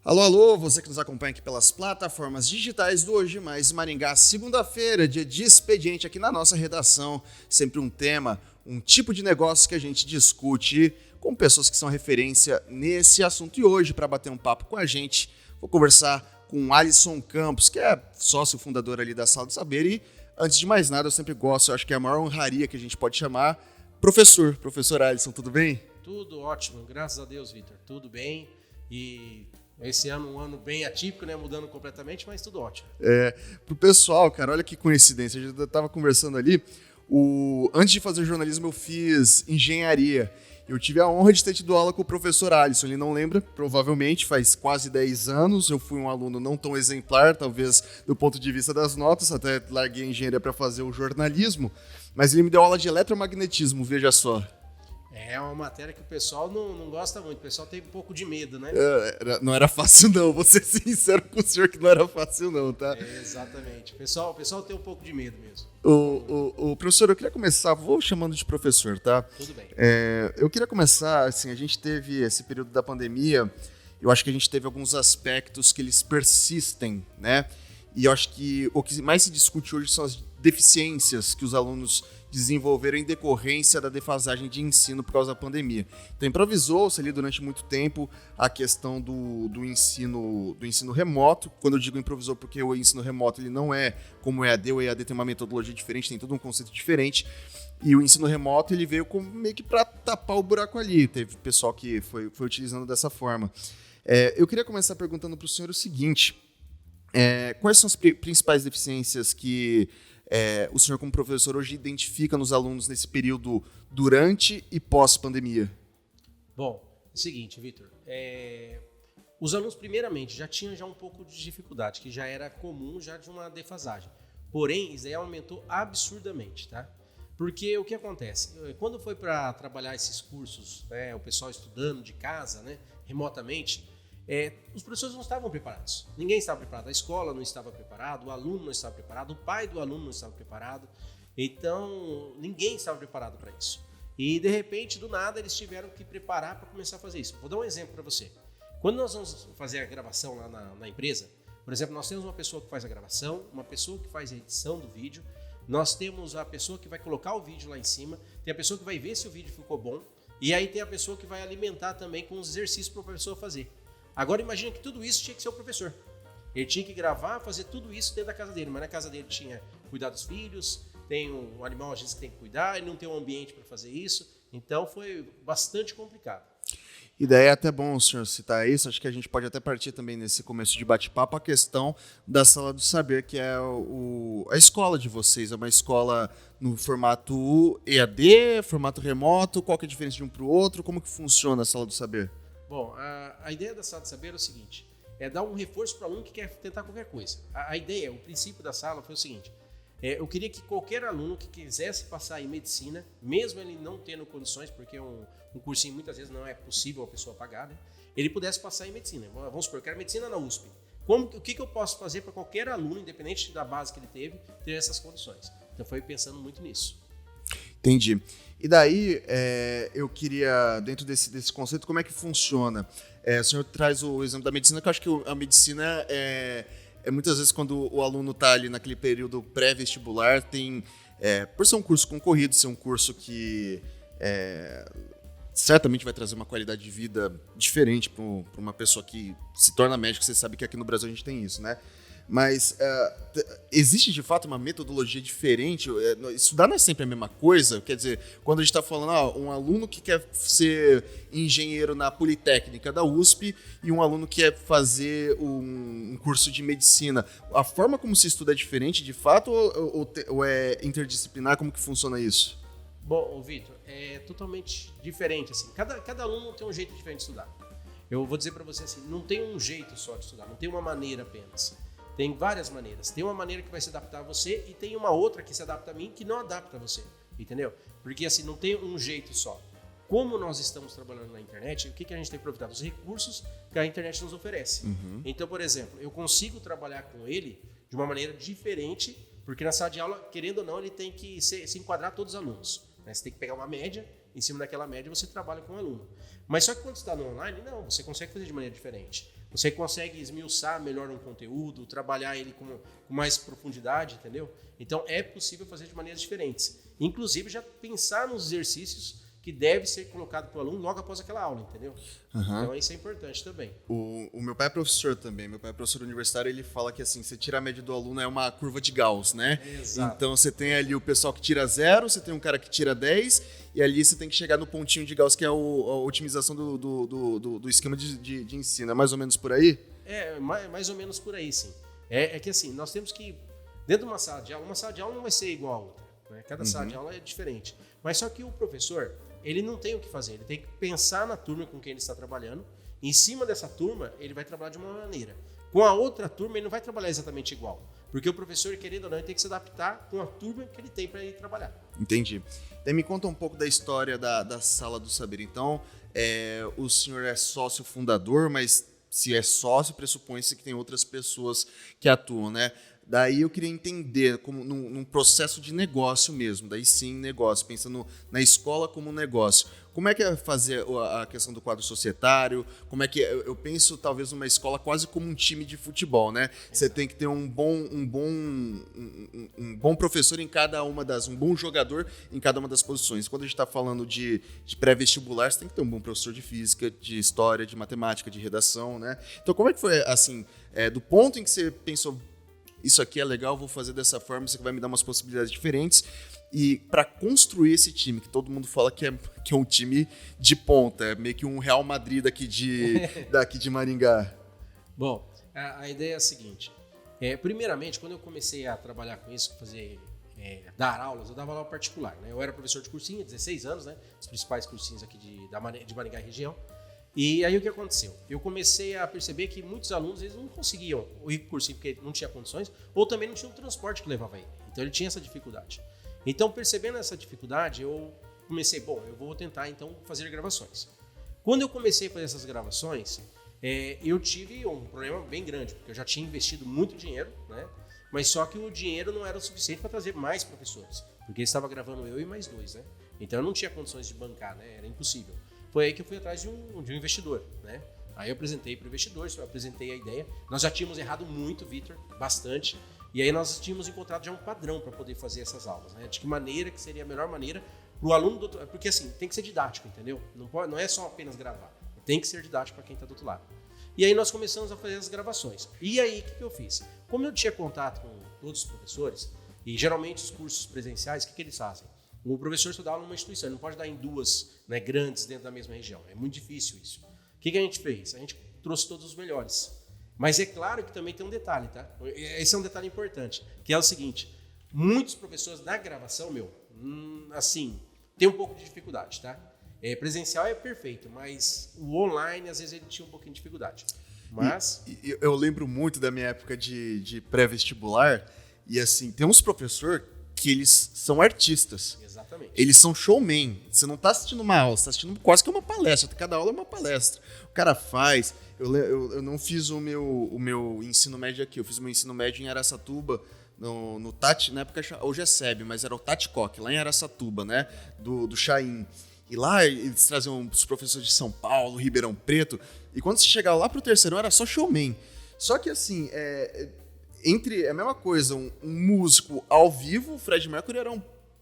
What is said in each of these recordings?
Alô, alô, você que nos acompanha aqui pelas plataformas digitais do Hoje Mais Maringá, segunda-feira, dia de expediente aqui na nossa redação, sempre um tema, um tipo de negócio que a gente discute com pessoas que são referência nesse assunto. E hoje, para bater um papo com a gente, vou conversar com Alisson Campos, que é sócio fundador ali da Sala do Saber e, antes de mais nada, eu sempre gosto, eu acho que é a maior honraria que a gente pode chamar, Professor Alisson, tudo bem? Tudo ótimo, graças a Deus, Vitor, tudo bem. E esse ano, um ano bem atípico, né? Mudando completamente, mas tudo ótimo. Pro pessoal, cara, olha que coincidência. A gente estava conversando ali. Antes de fazer jornalismo, eu fiz engenharia. Eu tive a honra de ter tido aula com o professor Alisson. Ele não lembra, provavelmente, faz quase 10 anos. Eu fui um aluno não tão exemplar, talvez do ponto de vista das notas. Até larguei a engenharia para fazer o jornalismo. Mas ele me deu aula de eletromagnetismo, veja só. É uma matéria que o pessoal não gosta muito, o pessoal tem um pouco de medo, né? Não era fácil não, vou ser sincero com o senhor que não era fácil não, tá? Exatamente, o pessoal tem um pouco de medo mesmo. O professor, eu queria começar, vou chamando de professor, tá? Tudo bem. Eu queria começar, assim, a gente teve esse período da pandemia, eu acho que a gente teve alguns aspectos que eles persistem, né? E eu acho que o que mais se discute hoje são as deficiências que os alunos desenvolveram em decorrência da defasagem de ensino por causa da pandemia. Então, improvisou-se ali durante muito tempo a questão do ensino remoto. Quando eu digo improvisou, porque o ensino remoto ele não é como o EAD. O EAD tem uma metodologia diferente, tem todo um conceito diferente. E o ensino remoto ele veio como meio que para tapar o buraco ali. Teve pessoal que foi utilizando dessa forma. Eu queria começar perguntando para o senhor o seguinte. Quais são as principais deficiências que o senhor, como professor, hoje identifica nos alunos nesse período durante e pós-pandemia? Bom, é o seguinte, Vitor. Os alunos, primeiramente, já tinham um pouco de dificuldade, que já era comum já de uma defasagem. Porém, isso aí aumentou absurdamente, tá? Porque o que acontece? Quando foi para trabalhar esses cursos, né, o pessoal estudando de casa, né, remotamente, os professores não estavam preparados. Ninguém estava preparado. A escola não estava preparada, o aluno não estava preparado, o pai do aluno não estava preparado. Então, ninguém estava preparado para isso. E, de repente, do nada, eles tiveram que preparar para começar a fazer isso. Vou dar um exemplo para você. Quando nós vamos fazer a gravação lá na empresa, por exemplo, nós temos uma pessoa que faz a gravação, uma pessoa que faz a edição do vídeo, nós temos a pessoa que vai colocar o vídeo lá em cima, tem a pessoa que vai ver se o vídeo ficou bom, e aí tem a pessoa que vai alimentar também com os exercícios para a pessoa fazer. Agora imagina que tudo isso tinha que ser o professor. Ele tinha que gravar, fazer tudo isso dentro da casa dele, mas na casa dele tinha cuidar dos filhos, tem um animal às vezes que tem que cuidar, ele não tem um ambiente para fazer isso, então foi bastante complicado. E daí é até bom o senhor citar isso, acho que a gente pode até partir também nesse começo de bate-papo a questão da Sala do Saber, que é a escola de vocês, é uma escola no formato EAD, formato remoto, qual que é a diferença de um para o outro, como que funciona a Sala do Saber? Bom, a ideia da Sala de Saber é o seguinte, é dar um reforço para o aluno que quer tentar qualquer coisa. A ideia, o princípio da sala foi o seguinte, eu queria que qualquer aluno que quisesse passar em medicina, mesmo ele não tendo condições, porque um cursinho muitas vezes não é possível a pessoa pagar, né? Ele pudesse passar em medicina. Vamos supor, eu quero medicina na USP. O que eu posso fazer para qualquer aluno, independente da base que ele teve, ter essas condições? Então foi pensando muito nisso. Entendi. E daí, eu queria, dentro desse conceito, como é que funciona? O senhor traz o exemplo da medicina, que eu acho que a medicina muitas vezes quando o aluno está ali naquele período pré-vestibular, por ser um curso concorrido, ser um curso que certamente vai trazer uma qualidade de vida diferente para uma pessoa que se torna médico, você sabe que aqui no Brasil a gente tem isso, né? Mas existe de fato uma metodologia diferente? Estudar não é sempre a mesma coisa? Quer dizer, quando a gente está falando um aluno que quer ser engenheiro na Politécnica da USP e um aluno que quer fazer um curso de medicina, a forma como se estuda é diferente de fato ou é interdisciplinar? Como que funciona isso? Bom, Vitor, é totalmente diferente. Assim. Cada aluno tem um jeito diferente de estudar. Eu vou dizer para você assim, não tem um jeito só de estudar, não tem uma maneira apenas. Tem várias maneiras. Tem uma maneira que vai se adaptar a você e tem uma outra que se adapta a mim que não adapta a você. Entendeu? Porque assim, não tem um jeito só. Como nós estamos trabalhando na internet, o que a gente tem aproveitado? Os recursos que a internet nos oferece. Uhum. Então, por exemplo, eu consigo trabalhar com ele de uma maneira diferente, porque na sala de aula, querendo ou não, ele tem que se enquadrar todos os alunos. Né? Você tem que pegar uma média em cima daquela média você trabalha com o aluno. Mas só que quando você está no online, não, você consegue fazer de maneira diferente. Você consegue esmiuçar melhor um conteúdo, trabalhar ele com mais profundidade, entendeu? Então é possível fazer de maneiras diferentes. Inclusive já pensar nos exercícios que deve ser colocado para o aluno logo após aquela aula, entendeu? Então isso é importante também. O meu pai é professor também, meu pai é professor universitário, ele fala que assim, você tira a média do aluno é uma curva de Gauss, né? Exato. Então você tem ali o pessoal que tira 0, você tem um cara que tira 10, e ali você tem que chegar no pontinho de Gauss, que é a otimização do esquema de ensino. É mais ou menos por aí? É, mais ou menos por aí, sim. É que assim, nós temos que, dentro de uma sala de aula não vai ser igual a outra, né? Cada sala de aula é diferente. Mas só que o professor, ele não tem o que fazer, ele tem que pensar na turma com quem ele está trabalhando. Em cima dessa turma, ele vai trabalhar de uma maneira. Com a outra turma, ele não vai trabalhar exatamente igual. Porque o professor, querendo ou não, ele tem que se adaptar com a turma que ele tem para ir trabalhar. Entendi. Daí me conta um pouco da história da Sala do Saber. Então, o senhor é sócio fundador, mas se é sócio, pressupõe-se que tem outras pessoas que atuam, né? Daí eu queria entender, como num processo de negócio mesmo, daí sim negócio, pensando na escola como um negócio. Como é que é fazer a questão do quadro societário? Como é que eu penso talvez numa escola quase como um time de futebol, né? Você tem que ter um bom professor em cada uma um bom jogador em cada uma das posições. Quando a gente está falando de pré-vestibular, você tem que ter um bom professor de física, de história, de matemática, de redação, né? Então como é que foi assim, do ponto em que você pensou isso aqui é legal, vou fazer dessa forma, isso aqui vai me dar umas possibilidades diferentes. E para construir esse time, que todo mundo fala que é um time de ponta, é meio que um Real Madrid daqui de Maringá. Bom, a ideia é a seguinte. Primeiramente, quando eu comecei a trabalhar com isso, dar aulas, eu dava aula particular, né? Eu era professor de cursinho, 16 anos, né? Os principais cursinhos aqui de Maringá e região. E aí o que aconteceu? Eu comecei a perceber que muitos alunos eles não conseguiam ir para o cursinho porque não tinha condições, ou também não tinha um transporte que levava ele. Então ele tinha essa dificuldade. Então, percebendo essa dificuldade, eu comecei, eu vou tentar então fazer gravações. Quando eu comecei a fazer essas gravações, eu tive um problema bem grande, porque eu já tinha investido muito dinheiro, né? Mas só que o dinheiro não era o suficiente para trazer mais professores, porque estava gravando eu e mais 2, né? Então eu não tinha condições de bancar, né? Era impossível. Foi aí que eu fui atrás de um investidor, né? Aí eu apresentei para o investidor, apresentei a ideia. Nós já tínhamos errado muito, Vitor, bastante. E aí nós tínhamos encontrado já um padrão para poder fazer essas aulas, né? De que maneira que seria a melhor maneira para o aluno porque assim, tem que ser didático, entendeu? Não é só apenas gravar, tem que ser didático para quem está do outro lado. E aí nós começamos a fazer as gravações. E aí, o que eu fiz? Como eu tinha contato com todos os professores, e geralmente os cursos presenciais, o que eles fazem? O professor só dá aula numa instituição, ele não pode dar em duas, né, grandes dentro da mesma região. É muito difícil isso. O que a gente fez? A gente trouxe todos os melhores. Mas é claro que também tem um detalhe, tá? Esse é um detalhe importante, que é o seguinte. Muitos professores na gravação, assim, tem um pouco de dificuldade, tá? Presencial é perfeito, mas o online, às vezes, ele tinha um pouquinho de dificuldade. Mas... Eu lembro muito da minha época de pré-vestibular, e assim, tem uns professores que eles são artistas. Exatamente. Eles são showman. Você não está assistindo uma aula, você está assistindo quase que uma palestra. Cada aula é uma palestra. O cara faz... Eu não fiz o meu ensino médio aqui, eu fiz o meu ensino médio em Araçatuba, no Tati, na época hoje é SEB, mas era o Tati Coque, lá em Araçatuba, né, do Chaim. E lá eles traziam os professores de São Paulo, Ribeirão Preto, e quando você chegava lá pro terceirão era só showman. Só que assim, é a mesma coisa, um músico ao vivo, o Fred Mercury era um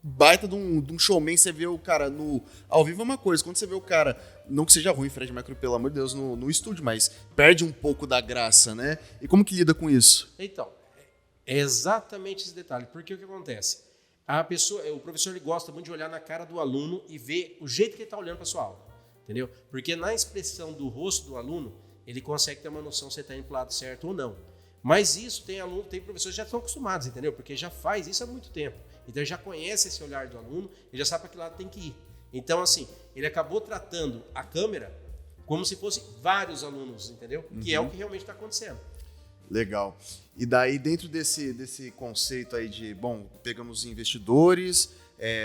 baita de um showman, você vê o cara ao vivo é uma coisa, quando você vê o cara, não que seja ruim, Fred Mercury, pelo amor de Deus, no estúdio, mas perde um pouco da graça, né? E como que lida com isso? Então, é exatamente esse detalhe, porque o que acontece? O professor ele gosta muito de olhar na cara do aluno e ver o jeito que ele está olhando para sua aula, entendeu? Porque na expressão do rosto do aluno, ele consegue ter uma noção se ele está indo para o lado certo ou não. Mas isso tem professores que já estão acostumados, entendeu? Porque já faz isso há muito tempo. Então ele já conhece esse olhar do aluno, ele já sabe para que lado tem que ir. Então, assim, ele acabou tratando a câmera como se fosse vários alunos, entendeu? Que é o que realmente está acontecendo. Legal. E daí, dentro desse conceito aí pegamos investidores,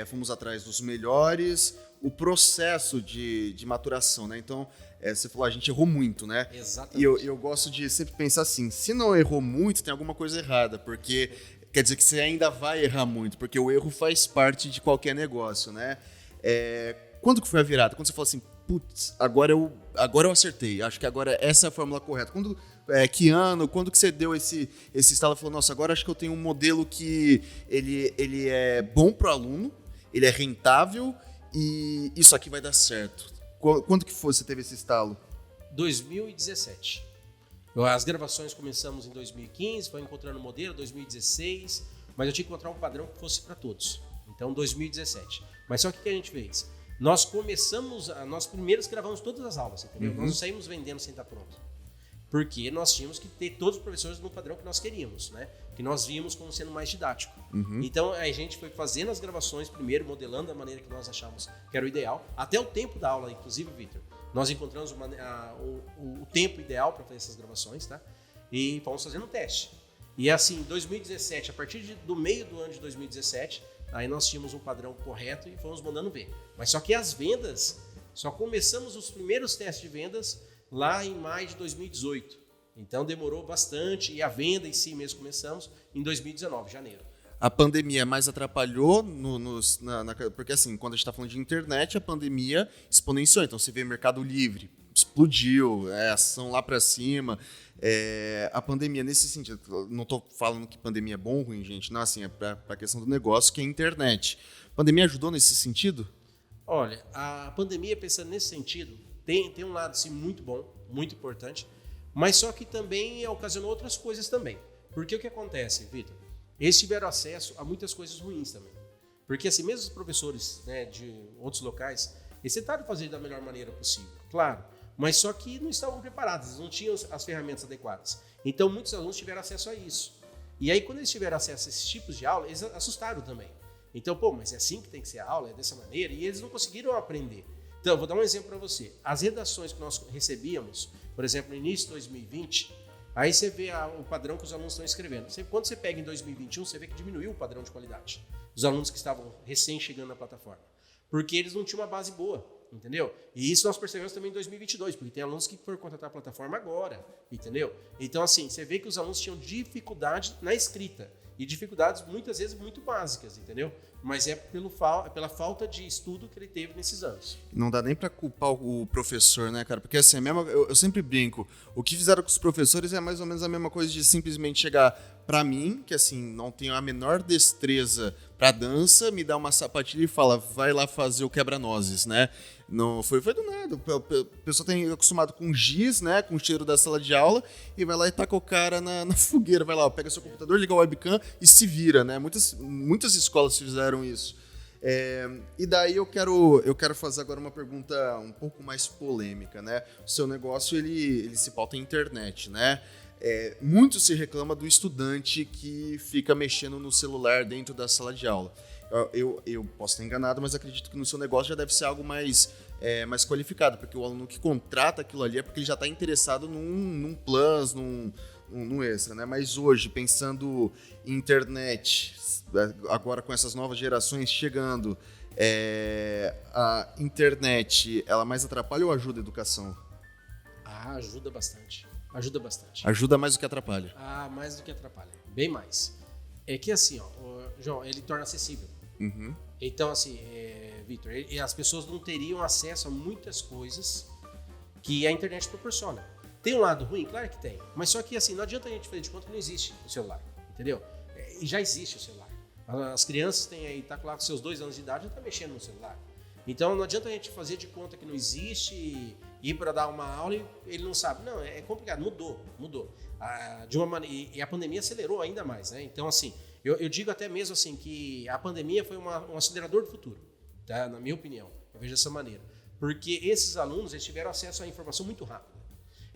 fomos atrás dos melhores, o processo de maturação, né? Então, você falou, a gente errou muito, né? Exatamente. E eu gosto de sempre pensar assim, se não errou muito, tem alguma coisa errada, porque quer dizer que você ainda vai errar muito, porque o erro faz parte de qualquer negócio, né? Quando que foi a virada? Quando você falou assim, putz, agora eu acertei, acho que agora essa é a fórmula correta. Que ano, quando que você deu esse estalo e falou, nossa, agora acho que eu tenho um modelo que ele é bom pro aluno, ele é rentável e isso aqui vai dar certo. Quando que foi você teve esse estalo? 2017. As gravações começamos em 2015, foi encontrando modelo, 2016, mas eu tinha que encontrar um padrão que fosse para todos. Então, 2017. Mas só que o que a gente fez? Nós primeiros gravamos todas as aulas, entendeu? Nós não saímos vendendo sem estar pronto. Porque nós tínhamos que ter todos os professores no padrão que nós queríamos, né? Que nós víamos como sendo mais didático. Então, a gente foi fazendo as gravações primeiro, modelando da maneira que nós achávamos que era o ideal. Até o tempo da aula, inclusive, Vitor, nós encontramos o tempo ideal para fazer essas gravações, tá? E fomos fazendo um teste. E assim, em 2017, a partir do meio do ano de 2017, aí nós tínhamos um padrão correto e fomos mandando ver. Mas só que as vendas, só começamos os primeiros testes de vendas lá em maio de 2018. Então demorou bastante e a venda em si mesmo começamos em 2019, janeiro. A pandemia mais atrapalhou porque assim, quando a gente está falando de internet, a pandemia exponenciou. Então você vê Mercado Livre, explodiu, ação lá para cima. A pandemia, nesse sentido, não estou falando que pandemia é bom ou ruim, gente, não, assim, é para a questão do negócio, que é a internet. A pandemia ajudou nesse sentido? Olha, a pandemia, pensando nesse sentido, tem um lado assim, muito bom, muito importante, mas só que também ocasionou outras coisas também. Porque o que acontece, Vitor? Eles tiveram acesso a muitas coisas ruins também. Porque assim, mesmo os professores, né, de outros locais, eles tentaram fazer da melhor maneira possível, claro, mas só que não estavam preparados, eles não tinham as ferramentas adequadas. Então, muitos alunos tiveram acesso a isso. E aí, quando eles tiveram acesso a esses tipos de aula, eles assustaram também. Então, mas é assim que tem que ser a aula, é dessa maneira, e eles não conseguiram aprender. Então, vou dar um exemplo para você. As redações que nós recebíamos, por exemplo, no início de 2020, aí você vê o padrão que os alunos estão escrevendo. Quando você pega em 2021, você vê que diminuiu o padrão de qualidade. Os alunos que estavam recém chegando na plataforma. Porque eles não tinham uma base boa, entendeu? E isso nós percebemos também em 2022, porque tem alunos que foram contratar a plataforma agora, entendeu? Então, assim, você vê que os alunos tinham dificuldade na escrita. E dificuldades, muitas vezes, muito básicas, entendeu? Mas é pela falta de estudo que ele teve nesses anos. Não dá nem pra culpar o professor, né, cara? Porque assim, eu sempre brinco, o que fizeram com os professores é mais ou menos a mesma coisa de simplesmente chegar pra mim, que assim, não tenho a menor destreza pra dança, me dá uma sapatilha e fala, vai lá fazer o quebra-nozes, né? Não foi do nada. O pessoal tem acostumado com giz, né? Com o cheiro da sala de aula e vai lá e taca o cara na fogueira. Vai lá, pega seu computador, liga o webcam e se vira, né? Muitas escolas fizeram isso. E daí eu quero fazer agora uma pergunta um pouco mais polêmica, né? O seu negócio, ele se pauta em internet, né? Muito se reclama do estudante que fica mexendo no celular dentro da sala de aula. Eu posso estar enganado, mas acredito que no seu negócio já deve ser algo mais qualificado, porque o aluno que contrata aquilo ali é porque ele já está interessado num plus, num extra, né? Mas hoje, pensando em internet, agora com essas novas gerações chegando, a internet, ela mais atrapalha ou ajuda a educação? Ajuda bastante. Ajuda bastante. Ajuda mais do que atrapalha? Mais do que atrapalha. Bem mais. É que assim, João, ele torna acessível. Uhum. Então, assim, Vitor, as pessoas não teriam acesso a muitas coisas que a internet proporciona. Tem um lado ruim? Claro que tem. Mas só que, assim, não adianta a gente fazer de conta que não existe o celular, entendeu? E já existe o celular. As crianças têm aí, tá lá com seus 2 anos de idade, já tá mexendo no celular. Então, não adianta a gente fazer de conta que não existe e ir para dar uma aula e ele não sabe. Não, é complicado. Mudou. De uma maneira, e a pandemia acelerou ainda mais, né? Então, assim, eu digo até mesmo assim que a pandemia foi um acelerador do futuro, tá? Na minha opinião. Eu vejo dessa maneira. Porque esses alunos, eles tiveram acesso à informação muito rápida.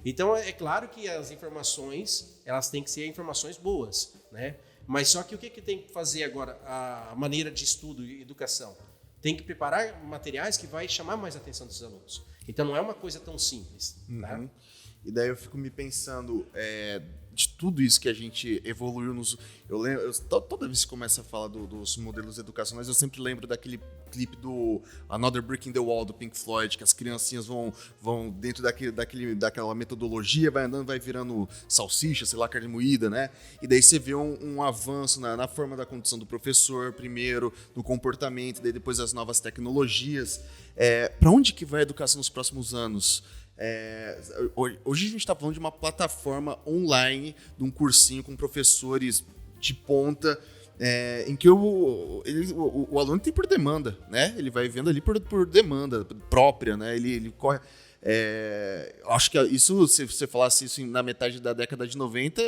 Então, é claro que as informações, elas têm que ser informações boas, né? Mas só que o que tem que fazer agora, a maneira de estudo e educação? Tem que preparar materiais que vai chamar mais a atenção dos alunos. Então, não é uma coisa tão simples. Tá? Uhum. E daí eu fico me pensando de tudo isso que a gente evoluiu eu lembro, toda vez que começa a falar dos modelos educacionais, eu sempre lembro daquele clipe do Another Brick in the Wall, do Pink Floyd, que as criancinhas vão dentro daquela metodologia, vai andando, vai virando salsicha, sei lá, carne moída, né? E daí você vê um avanço na forma da condução do professor, primeiro, do comportamento, daí depois as novas tecnologias. Para onde que vai a educação nos próximos anos? Hoje a gente está falando de uma plataforma online, de um cursinho com professores de ponta, em que o aluno tem por demanda, né? Ele vai vendo ali por demanda própria, né? Ele corre. Acho que isso, se você falasse isso na metade da década de 90,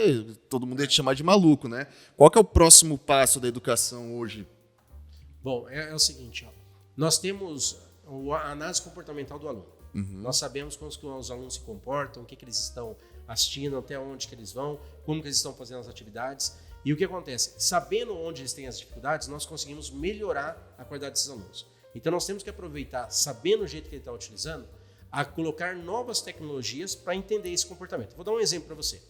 todo mundo ia te chamar de maluco, né? Qual que é o próximo passo da educação hoje? Bom, é o seguinte, ó. Nós temos a análise comportamental do aluno. Uhum. Nós sabemos como os alunos se comportam, o que eles estão assistindo, até onde que eles vão, como que eles estão fazendo as atividades. E o que acontece? Sabendo onde eles têm as dificuldades, nós conseguimos melhorar a qualidade desses alunos. Então nós temos que aproveitar, sabendo o jeito que ele está utilizando, a colocar novas tecnologias para entender esse comportamento. Vou dar um exemplo para você.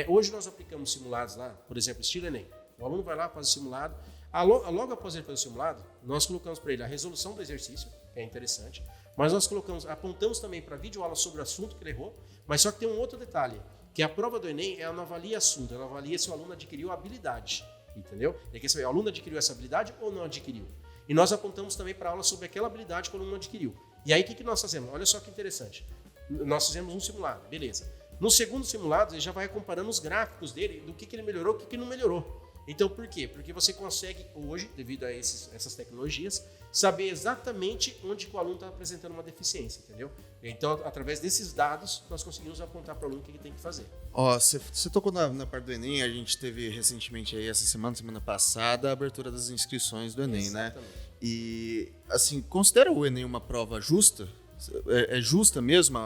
Hoje nós aplicamos simulados lá, por exemplo, estilo Enem. O aluno vai lá, faz o simulado. Logo após ele fazer o simulado, nós colocamos para ele a resolução do exercício, que é interessante, mas nós apontamos também para videoaula sobre o assunto que ele errou, mas só que tem um outro detalhe, que a prova do Enem, ela não avalia assunto, ela avalia se o aluno adquiriu a habilidade, entendeu? Ele quer saber, o aluno adquiriu essa habilidade ou não adquiriu? E nós apontamos também para aula sobre aquela habilidade que o aluno adquiriu. E aí, o que nós fazemos? Olha só que interessante. Nós fizemos um simulado, beleza. No segundo simulado, ele já vai comparando os gráficos dele, do que ele melhorou e o que não melhorou. Então, por quê? Porque você consegue hoje, devido a essas tecnologias, saber exatamente onde o aluno está apresentando uma deficiência, entendeu? Então, através desses dados, nós conseguimos apontar para o aluno o que ele tem que fazer. Você tocou na parte do Enem, a gente teve recentemente aí, semana passada, a abertura das inscrições do Enem, exatamente, né? E, assim, considera o Enem uma prova justa? É justa mesmo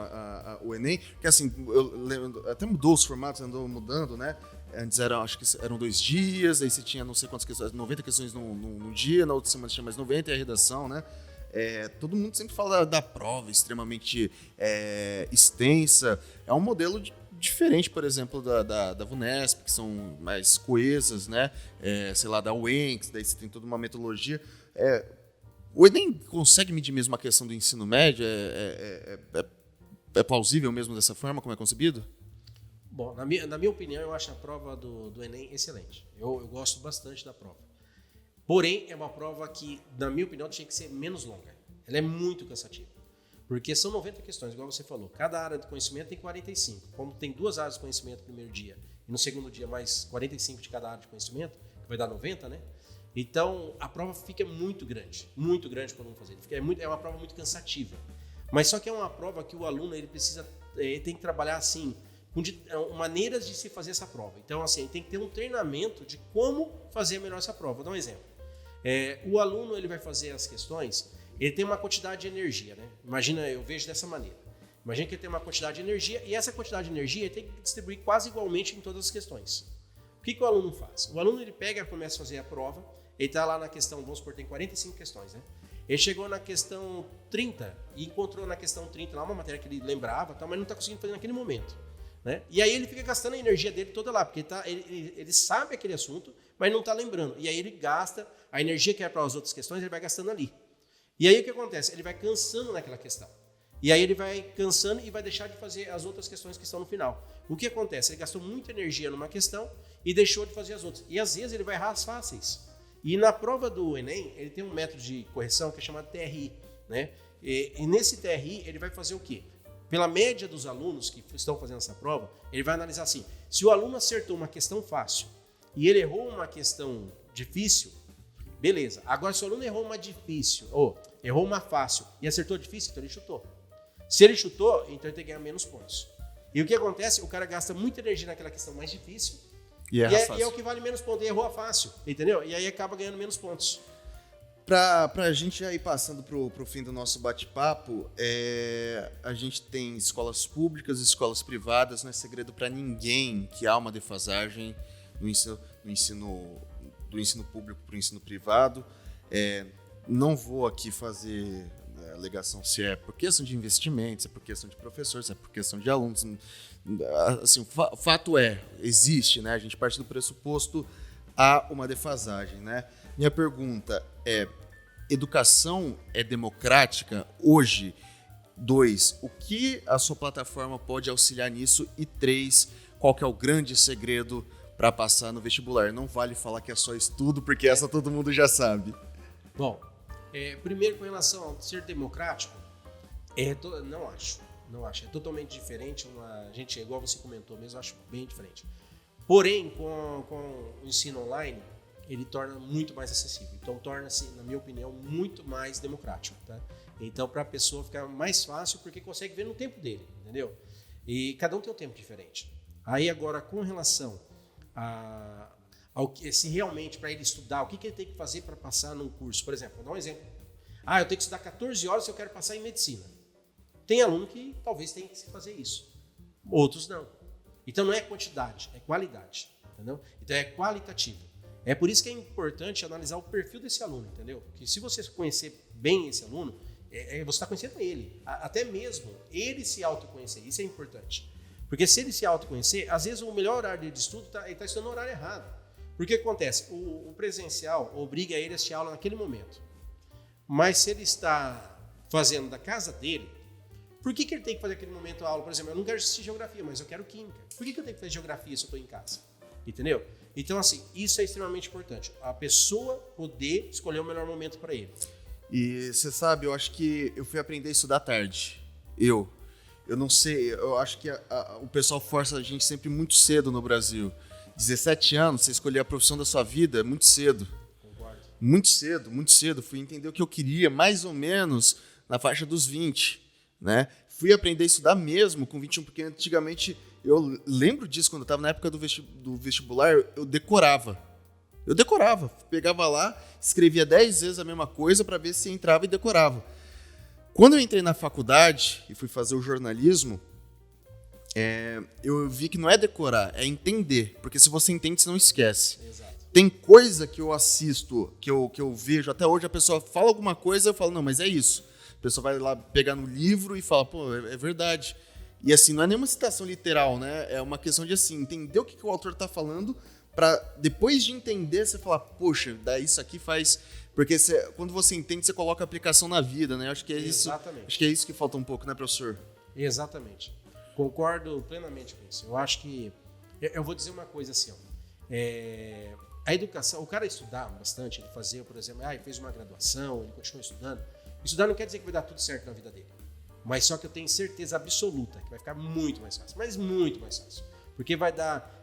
o Enem? Porque, assim, eu lembro, até mudou os formatos, andou mudando, né? Antes acho que eram 2 dias, aí você tinha não sei quantas questões, 90 questões num dia, na outra semana tinha mais 90 e a redação, né? Todo mundo sempre fala da prova extremamente extensa. É um modelo diferente, por exemplo, da VUNESP, que são mais coesas, né? Sei lá, da UENCS, daí você tem toda uma metodologia. O Enem consegue medir mesmo a questão do ensino médio? É plausível mesmo dessa forma, como é concebido? Bom, na minha opinião, eu acho a prova do Enem excelente. Eu gosto bastante da prova. Porém, é uma prova que, na minha opinião, tinha que ser menos longa. Ela é muito cansativa. Porque são 90 questões, igual você falou. Cada área de conhecimento tem 45. Como tem 2 áreas de conhecimento no primeiro dia e no segundo dia mais 45 de cada área de conhecimento, que vai dar 90, né? Então, a prova fica muito grande para o aluno fazer. É uma prova muito cansativa. Mas só que é uma prova que o aluno ele tem que trabalhar assim, com maneiras de se fazer essa prova. Então, assim, tem que ter um treinamento de como fazer melhor essa prova. Vou dar um exemplo. O aluno ele vai fazer as questões, ele tem uma quantidade de energia, né? Imagina, eu vejo dessa maneira. Imagina que ele tem uma quantidade de energia e essa quantidade de energia ele tem que distribuir quase igualmente em todas as questões. O que o aluno faz? O aluno ele pega e começa a fazer a prova, ele está lá na questão, vamos supor, tem 45 questões, né? Ele chegou na questão 30 e encontrou na questão 30 lá uma matéria que ele lembrava, mas não está conseguindo fazer naquele momento. Né? E aí ele fica gastando a energia dele toda lá, porque ele sabe aquele assunto, mas não está lembrando. E aí ele gasta a energia que é para as outras questões, ele vai gastando ali. E aí o que acontece? Ele vai cansando naquela questão. E aí ele vai cansando e vai deixar de fazer as outras questões que estão no final. O que acontece? Ele gastou muita energia numa questão e deixou de fazer as outras. E às vezes ele vai errar as fáceis. E na prova do Enem, ele tem um método de correção que é chamado TRI. Né? E nesse TRI, ele vai fazer o quê? Pela média dos alunos que estão fazendo essa prova, ele vai analisar assim, se o aluno acertou uma questão fácil e ele errou uma questão difícil, beleza. Agora, se o aluno errou uma difícil, ou errou uma fácil e acertou difícil, então ele chutou. Se ele chutou, então ele tem que ganhar menos pontos. E o que acontece? O cara gasta muita energia naquela questão mais difícil e é o que vale menos pontos, e errou a fácil, entendeu? E aí acaba ganhando menos pontos. Pra gente já ir passando pro fim do nosso bate-papo, a gente tem escolas públicas e escolas privadas, não é segredo para ninguém que há uma defasagem do ensino público para o ensino privado. Não vou aqui alegação se é por questão de investimentos, se é por questão de professores, se é por questão de alunos. Assim, o fato existe, né? A gente parte do pressuposto há uma defasagem, né? Minha pergunta é, educação é democrática hoje? 2, o que a sua plataforma pode auxiliar nisso? E 3, qual que é o grande segredo para passar no vestibular? Não vale falar que é só estudo, porque essa todo mundo já sabe. Bom, primeiro com relação a ser democrático, não acho. É totalmente diferente. Gente, igual você comentou mesmo, acho bem diferente. Porém, com o ensino online, ele torna muito mais acessível. Então, torna-se, na minha opinião, muito mais democrático, tá? Então, para a pessoa ficar mais fácil, porque consegue ver no tempo dele, entendeu? E cada um tem um tempo diferente. Aí, agora, com relação ao que, se realmente, para ele estudar, o que ele tem que fazer para passar num curso? Por exemplo, vou dar um exemplo. Eu tenho que estudar 14 horas se eu quero passar em medicina. Tem aluno que talvez tenha que fazer isso. Outros não. Então, não é quantidade, é qualidade, entendeu? Então, é qualitativo. É por isso que é importante analisar o perfil desse aluno, entendeu? Porque se você conhecer bem esse aluno, você está conhecendo ele. Até mesmo ele se autoconhecer. Isso é importante. Porque se ele se autoconhecer, às vezes o melhor horário dele de estudo ele está estudando no horário errado. Porque o que acontece? O presencial obriga ele a assistir aula naquele momento. Mas se ele está fazendo da casa dele, por que ele tem que fazer aquele momento a aula? Por exemplo, eu não quero assistir geografia, mas eu quero química. Por que eu tenho que fazer geografia se eu estou em casa? Entendeu? Então, assim, isso é extremamente importante. A pessoa poder escolher o melhor momento para ele. E você sabe, eu acho que eu fui aprender isso da tarde. Eu não sei, eu acho que o pessoal força a gente sempre muito cedo no Brasil. 17 anos, você escolher a profissão da sua vida, é muito cedo. Concordo. Muito cedo. Fui entender o que eu queria, mais ou menos na faixa dos 20, né? Fui aprender a estudar mesmo com 21, porque antigamente, eu lembro disso, quando eu estava na época do vestibular, eu decorava. Pegava lá, escrevia 10 vezes a mesma coisa para ver se entrava e decorava. Quando eu entrei na faculdade e fui fazer o jornalismo, eu vi que não é decorar, é entender. Porque se você entende, você não esquece. Exato. Tem coisa que eu assisto, que eu vejo, até hoje a pessoa fala alguma coisa, eu falo, não, mas é isso. A pessoa vai lá pegar no livro e fala, pô, é verdade. E assim, não é nenhuma citação literal, né? É uma questão de assim, entender o que o autor está falando, para depois de entender, você falar, poxa, daí isso aqui faz... Porque quando você entende, você coloca a aplicação na vida, né? Acho que é isso. Exatamente. Acho que é isso que falta um pouco, né, professor? Exatamente. Concordo plenamente com isso. Eu acho que... Eu vou dizer uma coisa assim, ó. A educação... O cara estudar bastante, ele fazer, por exemplo, ele fez uma graduação, ele continua estudando. Estudar não quer dizer que vai dar tudo certo na vida dele. Mas só que eu tenho certeza absoluta que vai ficar muito mais fácil. Mas muito mais fácil. Porque vai dar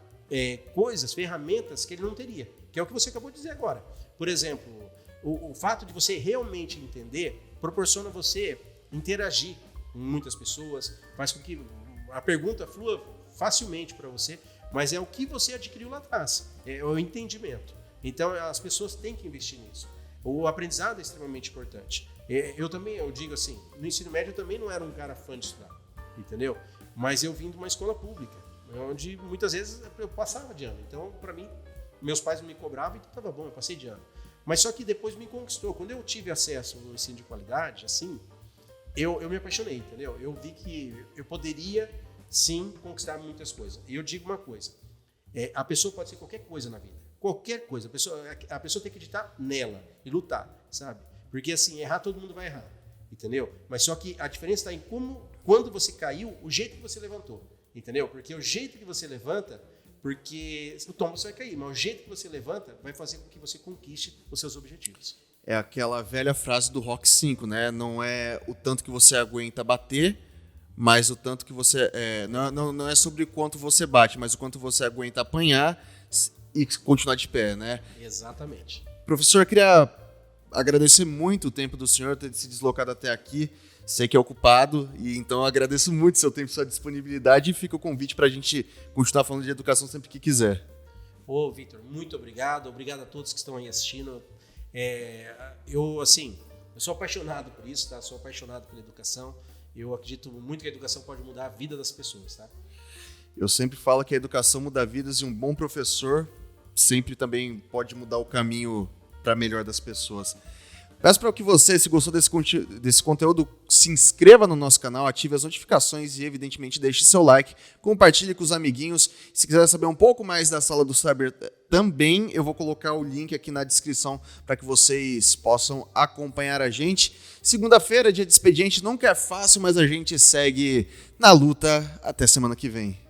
coisas, ferramentas que ele não teria. Que é o que você acabou de dizer agora. Por exemplo, o fato de você realmente entender proporciona você interagir com muitas pessoas, faz com que a pergunta flua facilmente para você, mas é o que você adquiriu lá atrás, é o entendimento. Então as pessoas têm que investir nisso. O aprendizado é extremamente importante. Eu digo assim, no ensino médio eu também não era um cara fã de estudar, entendeu? Mas eu vim de uma escola pública, onde muitas vezes eu passava de ano. Então, para mim, meus pais não me cobravam e então estava bom, eu passei de ano. Mas só que depois me conquistou. Quando eu tive acesso ao ensino de qualidade, assim, eu me apaixonei, entendeu? Eu vi que eu poderia, sim, conquistar muitas coisas. E eu digo uma coisa, a pessoa pode ser qualquer coisa na vida. Qualquer coisa. A pessoa tem que acreditar nela e lutar, sabe? Porque, assim, errar todo mundo vai errar, entendeu? Mas só que a diferença está em quando você caiu, o jeito que você levantou, entendeu? Porque o jeito que você levanta... Porque o tombo você vai cair, mas o jeito que você levanta vai fazer com que você conquiste os seus objetivos. É aquela velha frase do Rock 5, né? Não é o tanto que você aguenta bater, mas o tanto que você... não é sobre o quanto você bate, mas o quanto você aguenta apanhar e continuar de pé, né? Exatamente. Professor, eu queria agradecer muito o tempo do senhor ter se deslocado até aqui. Sei que é ocupado, e então eu agradeço muito seu tempo e sua disponibilidade e fica o convite para a gente continuar falando de educação sempre que quiser. Ô, Vitor, muito obrigado. Obrigado a todos que estão aí assistindo. Eu sou apaixonado por isso, tá? Sou apaixonado pela educação. Eu acredito muito que a educação pode mudar a vida das pessoas, tá? Eu sempre falo que a educação muda vidas e um bom professor sempre também pode mudar o caminho para melhor das pessoas. Peço para que você, se gostou desse conteúdo, se inscreva no nosso canal, ative as notificações e, evidentemente, deixe seu like, compartilhe com os amiguinhos. Se quiser saber um pouco mais da Sala do Cyber também, eu vou colocar o link aqui na descrição para que vocês possam acompanhar a gente. Segunda-feira, dia de expediente, nunca é fácil, mas a gente segue na luta. Até semana que vem.